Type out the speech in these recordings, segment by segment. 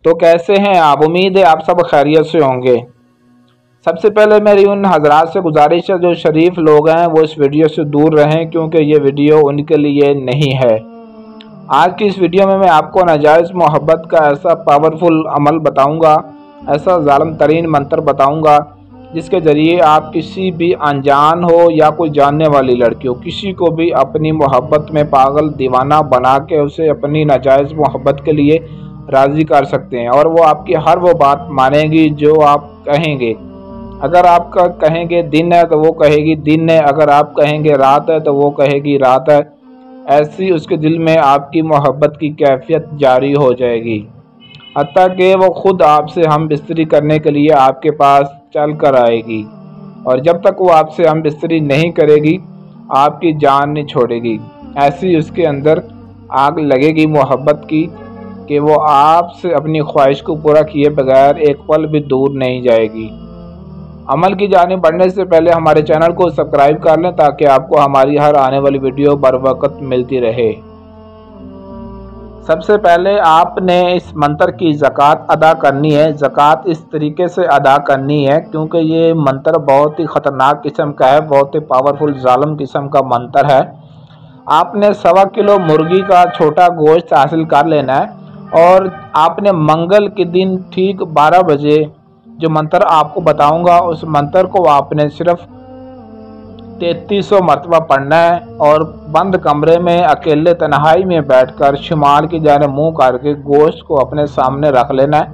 تو کیسے ہیں آپ؟ امید ہے آپ سب خیریت سے ہوں گے۔ سب سے پہلے میری ان حضرات سے گزارش ہے جو شریف لوگ ہیں وہ اس ویڈیو سے دور رہیں، کیونکہ یہ ویڈیو ان کے لیے نہیں ہے۔ آج کی اس ویڈیو میں آپ کو ناجائز محبت کا ایسا پاورفل عمل بتاؤں گا، ایسا ظالم ترین منتر بتاؤں گا جس کے ذریعے آپ کسی بھی انجان ہو یا کوئی جاننے والی لڑکی ہو، کسی کو بھی اپنی محبت میں پاگل دیوانہ بنا کے اسے اپنی ناجائز محبت کے لیے راضی کر سکتے ہیں، اور وہ آپ کی ہر وہ بات مانیں گی جو آپ کہیں گے۔ اگر آپ کا کہیں گے دن ہے تو وہ کہے گی دن ہے، اگر آپ کہیں گے رات ہے تو وہ کہے گی رات ہے۔ ایسی اس کے دل میں آپ کی محبت کی کیفیت جاری ہو جائے گی، حتیٰ کہ وہ خود آپ سے ہم بستری کرنے کے لیے آپ کے پاس چل کر آئے گی، اور جب تک وہ آپ سے ہم بستری نہیں کرے گی آپ کی جان نہیں چھوڑے گی۔ ایسی اس کے اندر آگ لگے گی محبت کی کہ وہ آپ سے اپنی خواہش کو پورا کیے بغیر ایک پل بھی دور نہیں جائے گی۔ عمل کی جانب بڑھنے سے پہلے ہمارے چینل کو سبسکرائب کر لیں تاکہ آپ کو ہماری ہر آنے والی ویڈیو بر وقت ملتی رہے۔ سب سے پہلے آپ نے اس منتر کی زکوٰۃ ادا کرنی ہے۔ زکوٰۃ اس طریقے سے ادا کرنی ہے کیونکہ یہ منتر بہت ہی خطرناک قسم کا ہے، بہت ہی پاورفل ظالم قسم کا منتر ہے۔ آپ نے 1.25 کلو مرغی کا چھوٹا گوشت حاصل کر لینا ہے، اور آپ نے منگل کے دن ٹھیک 12 بجے جو منتر آپ کو بتاؤں گا اس منتر کو آپ نے صرف 3300 مرتبہ پڑھنا ہے، اور بند کمرے میں اکیلے تنہائی میں بیٹھ کر شمال کی جانب منہ کر کے گوشت کو اپنے سامنے رکھ لینا ہے۔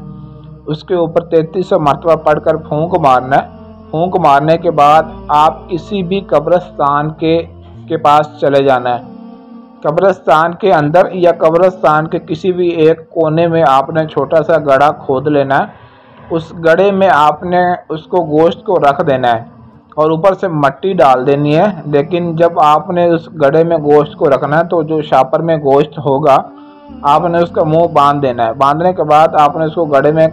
اس کے اوپر 3300 مرتبہ پڑھ کر پھونک مارنا ہے۔ پھونک مارنے کے بعد آپ کسی بھی قبرستان کے پاس چلے جانا ہے۔ قبرستان کے اندر یا قبرستان کے کسی بھی ایک کونے میں آپ نے چھوٹا سا گڑھا کھود لینا ہے۔ اس گڑھے میں آپ نے اس کو گوشت کو رکھ دینا ہے اور اوپر سے مٹی ڈال دینی ہے، لیکن جب آپ نے اس گڑھے میں گوشت کو رکھنا ہے تو جو شاپر میں گوشت ہوگا آپ نے اس کا منہ باندھ دینا ہے۔ باندھنے کے بعد آپ نے اس کو گڑھے میں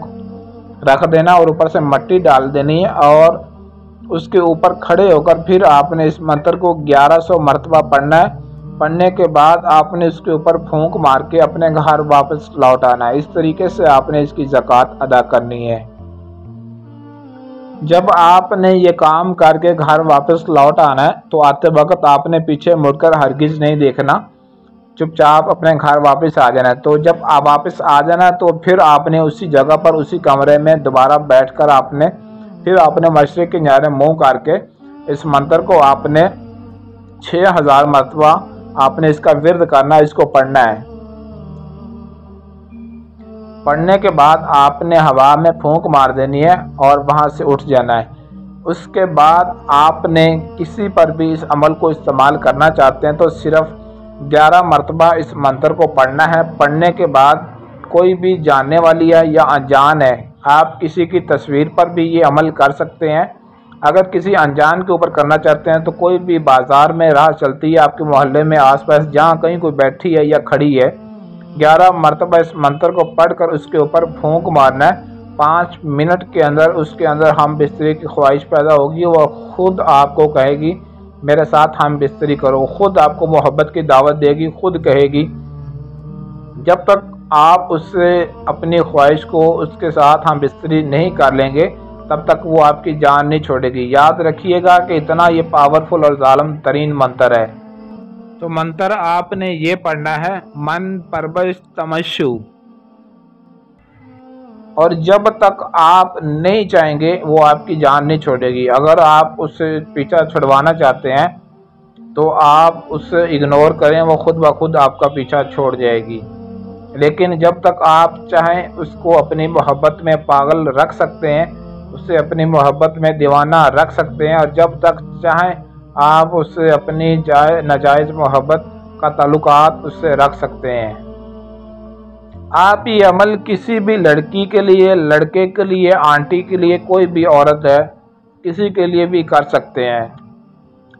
رکھ دینا اور اوپر سے مٹی ڈال دینی ہے، اور اس کے اوپر کھڑے ہو کر پھر آپ نے اس منتر کو 1100 مرتبہ پڑھنا ہے۔ پڑھنے کے بعد آپ نے اس کے اوپر پھونک مار کے اپنے گھر واپس لوٹ آنا ہے۔ اس طریقے سے آپ نے اس کی زکوٰۃ ادا کرنی ہے۔ جب آپ نے یہ کام کر کے گھر واپس لوٹ آنا ہے تو آتے وقت آپ نے پیچھے مڑ کر ہرگز نہیں دیکھنا، چپ چاپ اپنے گھر واپس آ جانا ہے۔ تو جب آپ واپس آ جانا ہے تو پھر آپ نے اسی جگہ پر اسی کمرے میں دوبارہ بیٹھ کر آپ نے مشرق کی جانب منہ کر کے اس منتر کو آپ نے 6000 مرتبہ آپ نے اس کا ورد کرنا ہے، اس کو پڑھنا ہے۔ پڑھنے کے بعد آپ نے ہوا میں پھونک مار دینی ہے اور وہاں سے اٹھ جانا ہے۔ اس کے بعد آپ نے کسی پر بھی اس عمل کو استعمال کرنا چاہتے ہیں تو صرف 11 مرتبہ اس منتر کو پڑھنا ہے۔ پڑھنے کے بعد کوئی بھی جاننے والی ہے یا انجان ہے، آپ کسی کی تصویر پر بھی یہ عمل کر سکتے ہیں۔ اگر کسی انجان کے اوپر کرنا چاہتے ہیں تو کوئی بھی بازار میں راہ چلتی ہے، آپ کے محلے میں آس پاس جہاں کہیں کوئی بیٹھی ہے یا کھڑی ہے، 11 مرتبہ اس منتر کو پڑھ کر اس کے اوپر پھونک مارنا ہے۔ 5 منٹ کے اندر اس کے اندر ہم بستری کی خواہش پیدا ہوگی، وہ خود آپ کو کہے گی میرے ساتھ ہم بستری کرو، خود آپ کو محبت کی دعوت دے گی، خود کہے گی۔ جب تک آپ اس سے اپنی خواہش کو اس کے ساتھ ہم بستری نہیں کر لیں گے تب تک وہ آپ کی جان نہیں چھوڑے گی۔ یاد رکھیے گا کہ اتنا یہ پاورفل اور ظالم ترین منتر ہے۔ تو منتر آپ نے یہ پڑھنا ہے، من پربش تمشو، اور جب تک آپ نہیں چاہیں گے وہ آپ کی جان نہیں چھوڑے گی۔ اگر آپ اس سے پیچھا چھڑوانا چاہتے ہیں تو آپ اس سے اگنور کریں، وہ خود بخود آپ کا پیچھا چھوڑ جائے گی، لیکن جب تک آپ چاہیں اس کو اپنی محبت میں پاگل رکھ سکتے ہیں، اس سے اپنی محبت میں دیوانہ رکھ سکتے ہیں، اور جب تک چاہیں آپ اس سے اپنی ناجائز محبت کا تعلقات اس سے رکھ سکتے ہیں۔ آپ یہ عمل کسی بھی لڑکی کے لیے، لڑکے کے لیے، آنٹی کے لیے، کوئی بھی عورت ہے کسی کے لیے بھی کر سکتے ہیں۔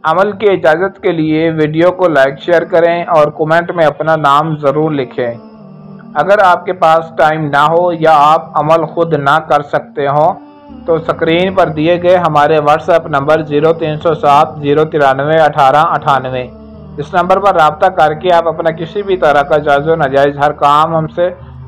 عمل کی اجازت کے لیے ویڈیو کو لائک شیئر کریں اور کومنٹ میں اپنا نام ضرور لکھیں۔ اگر آپ کے پاس ٹائم نہ ہو یا آپ عمل خود نہ کر سکتے ہوں تو اسکرین پر دیے گئے ہمارے واٹس ایپ نمبر 0307 093 1898 اس نمبر پر رابطہ کر کے آپ اپنا کسی بھی طرح کا جائز و ناجائز ہر کام ہم سے